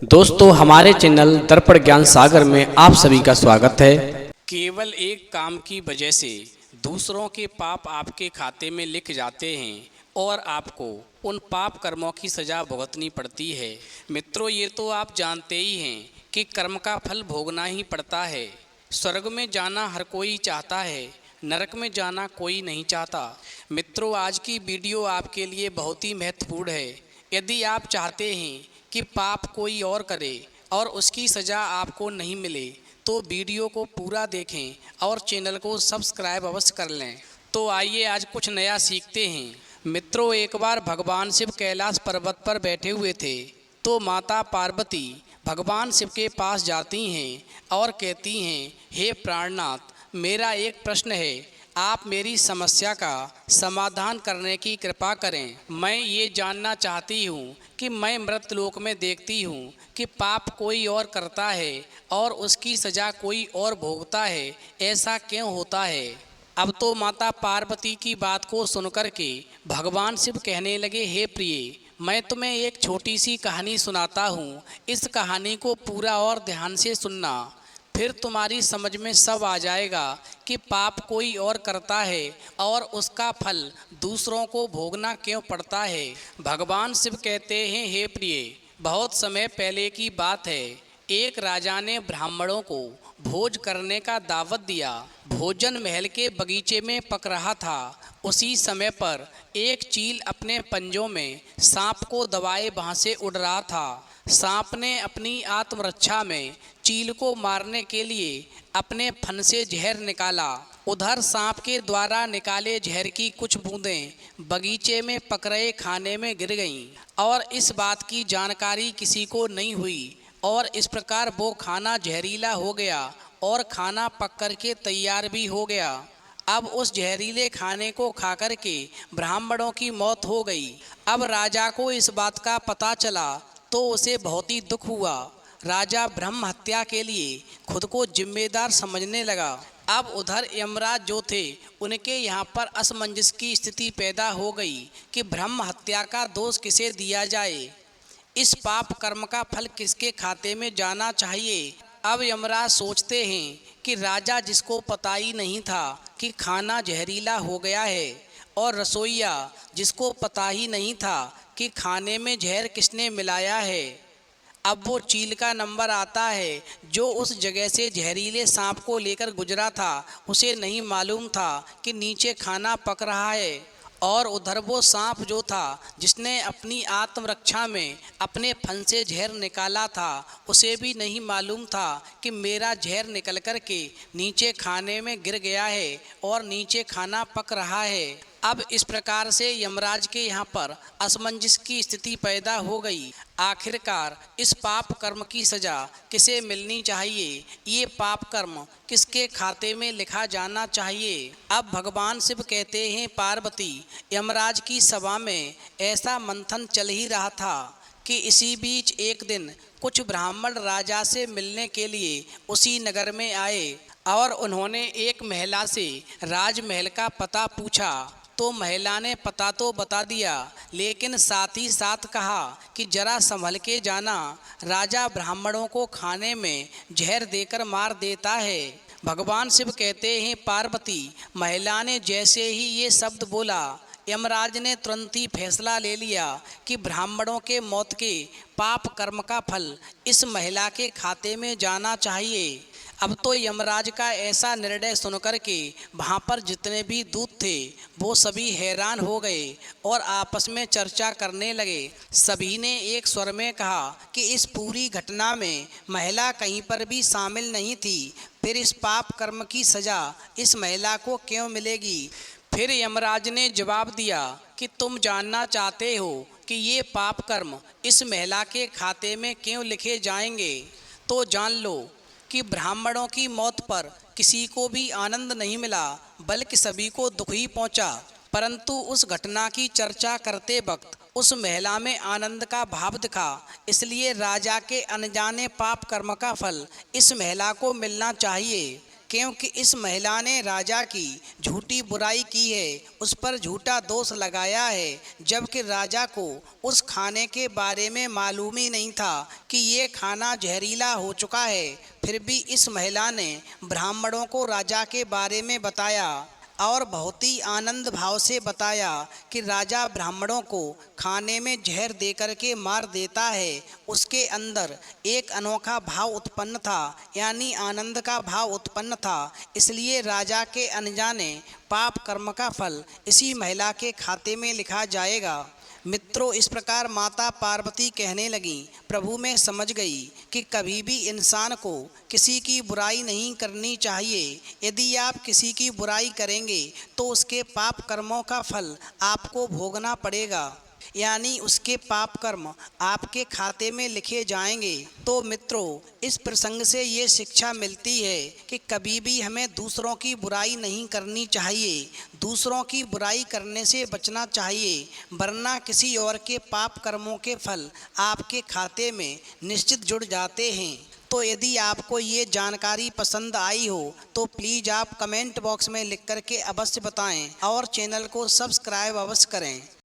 दोस्तों हमारे चैनल दर्पण ज्ञान सागर में आप सभी का स्वागत है। केवल एक काम की वजह से दूसरों के पाप आपके खाते में लिख जाते हैं और आपको उन पाप कर्मों की सज़ा भुगतनी पड़ती है। मित्रों, ये तो आप जानते ही हैं कि कर्म का फल भोगना ही पड़ता है। स्वर्ग में जाना हर कोई चाहता है, नरक में जाना कोई नहीं चाहता। मित्रों, आज की वीडियो आपके लिए बहुत ही महत्वपूर्ण है। यदि आप चाहते हैं कि पाप कोई और करे और उसकी सज़ा आपको नहीं मिले तो वीडियो को पूरा देखें और चैनल को सब्सक्राइब अवश्य कर लें। तो आइए आज कुछ नया सीखते हैं। मित्रों, एक बार भगवान शिव कैलाश पर्वत पर बैठे हुए थे तो माता पार्वती भगवान शिव के पास जाती हैं और कहती हैं, हे प्राणनाथ, मेरा एक प्रश्न है, आप मेरी समस्या का समाधान करने की कृपा करें। मैं ये जानना चाहती हूँ कि मैं मृतलोक में देखती हूँ कि पाप कोई और करता है और उसकी सज़ा कोई और भोगता है, ऐसा क्यों होता है। अब तो माता पार्वती की बात को सुनकर के भगवान शिव कहने लगे, हे प्रिय, मैं तुम्हें एक छोटी सी कहानी सुनाता हूँ। इस कहानी को पूरा और ध्यान से सुनना, फिर तुम्हारी समझ में सब आ जाएगा कि पाप कोई और करता है और उसका फल दूसरों को भोगना क्यों पड़ता है। भगवान शिव कहते हैं, हे प्रिय, बहुत समय पहले की बात है। एक राजा ने ब्राह्मणों को भोज करने का दावत दिया। भोजन महल के बगीचे में पक रहा था। उसी समय पर एक चील अपने पंजों में सांप को दबाए वहाँ से उड़ रहा था। सांप ने अपनी आत्मरक्षा में चील को मारने के लिए अपने फन से जहर निकाला। उधर सांप के द्वारा निकाले जहर की कुछ बूंदें बगीचे में पक रहे खाने में गिर गईं और इस बात की जानकारी किसी को नहीं हुई और इस प्रकार वो खाना जहरीला हो गया और खाना पक कर के तैयार भी हो गया। अब उस जहरीले खाने को खाकर के ब्राह्मणों की मौत हो गई। अब राजा को इस बात का पता चला तो उसे बहुत ही दुख हुआ। राजा ब्रह्म हत्या के लिए खुद को जिम्मेदार समझने लगा। अब उधर यमराज जो थे, उनके यहाँ पर असमंजस की स्थिति पैदा हो गई कि ब्रह्म हत्या का दोष किसे दिया जाए, इस पाप कर्म का फल किसके खाते में जाना चाहिए। अब यमराज सोचते हैं कि राजा जिसको पता ही नहीं था कि खाना जहरीला हो गया है और रसोइया जिसको पता ही नहीं था कि खाने में जहर किसने मिलाया है, अब वो चील का नंबर आता है जो उस जगह से जहरीले सांप को लेकर गुजरा था। उसे नहीं मालूम था कि नीचे खाना पक रहा है और उधर वो सांप जो था जिसने अपनी आत्मरक्षा में अपने फन से जहर निकाला था, उसे भी नहीं मालूम था कि मेरा जहर निकल कर के नीचे खाने में गिर गया है और नीचे खाना पक रहा है। अब इस प्रकार से यमराज के यहाँ पर असमंजस की स्थिति पैदा हो गई। आखिरकार इस पाप कर्म की सज़ा किसे मिलनी चाहिए, ये पाप कर्म किसके खाते में लिखा जाना चाहिए। अब भगवान शिव कहते हैं, पार्वती, यमराज की सभा में ऐसा मंथन चल ही रहा था कि इसी बीच एक दिन कुछ ब्राह्मण राजा से मिलने के लिए उसी नगर में आए और उन्होंने एक महिला से राजमहल का पता पूछा। तो महिला ने पता तो बता दिया, लेकिन साथ ही साथ कहा कि जरा संभल के जाना, राजा ब्राह्मणों को खाने में जहर देकर मार देता है। भगवान शिव कहते हैं, पार्वती, महिला ने जैसे ही ये शब्द बोला, यमराज ने तुरंत ही फैसला ले लिया कि ब्राह्मणों के मौत के पाप कर्म का फल इस महिला के खाते में जाना चाहिए। अब तो यमराज का ऐसा निर्णय सुनकर के वहाँ पर जितने भी दूत थे वो सभी हैरान हो गए और आपस में चर्चा करने लगे। सभी ने एक स्वर में कहा कि इस पूरी घटना में महिला कहीं पर भी शामिल नहीं थी, फिर इस पाप कर्म की सज़ा इस महिला को क्यों मिलेगी। फिर यमराज ने जवाब दिया कि तुम जानना चाहते हो कि ये पाप कर्म इस महिला के खाते में क्यों लिखे जाएंगे, तो जान लो कि ब्राह्मणों की मौत पर किसी को भी आनंद नहीं मिला, बल्कि सभी को दुख ही पहुंचा। परंतु उस घटना की चर्चा करते वक्त उस महिला में आनंद का भाव दिखा, इसलिए राजा के अनजाने पाप कर्म का फल इस महिला को मिलना चाहिए। क्योंकि इस महिला ने राजा की झूठी बुराई की है, उस पर झूठा दोष लगाया है, जबकि राजा को उस खाने के बारे में मालूम ही नहीं था कि ये खाना जहरीला हो चुका है। फिर भी इस महिला ने ब्राह्मणों को राजा के बारे में बताया और बहुत ही आनंद भाव से बताया कि राजा ब्राह्मणों को खाने में जहर देकर के मार देता है। उसके अंदर एक अनोखा भाव उत्पन्न था, यानी आनंद का भाव उत्पन्न था। इसलिए राजा के अनजाने पाप कर्म का फल इसी महिला के खाते में लिखा जाएगा। मित्रों, इस प्रकार माता पार्वती कहने लगीं, प्रभु मैं समझ गई कि कभी भी इंसान को किसी की बुराई नहीं करनी चाहिए। यदि आप किसी की बुराई करेंगे तो उसके पाप कर्मों का फल आपको भोगना पड़ेगा, यानी उसके पाप कर्म आपके खाते में लिखे जाएंगे। तो मित्रों, इस प्रसंग से ये शिक्षा मिलती है कि कभी भी हमें दूसरों की बुराई नहीं करनी चाहिए, दूसरों की बुराई करने से बचना चाहिए, वरना किसी और के पाप कर्मों के फल आपके खाते में निश्चित जुड़ जाते हैं। तो यदि आपको ये जानकारी पसंद आई हो तो प्लीज़ आप कमेंट बॉक्स में लिख करके अवश्य बताएं और चैनल को सब्सक्राइब अवश्य करें।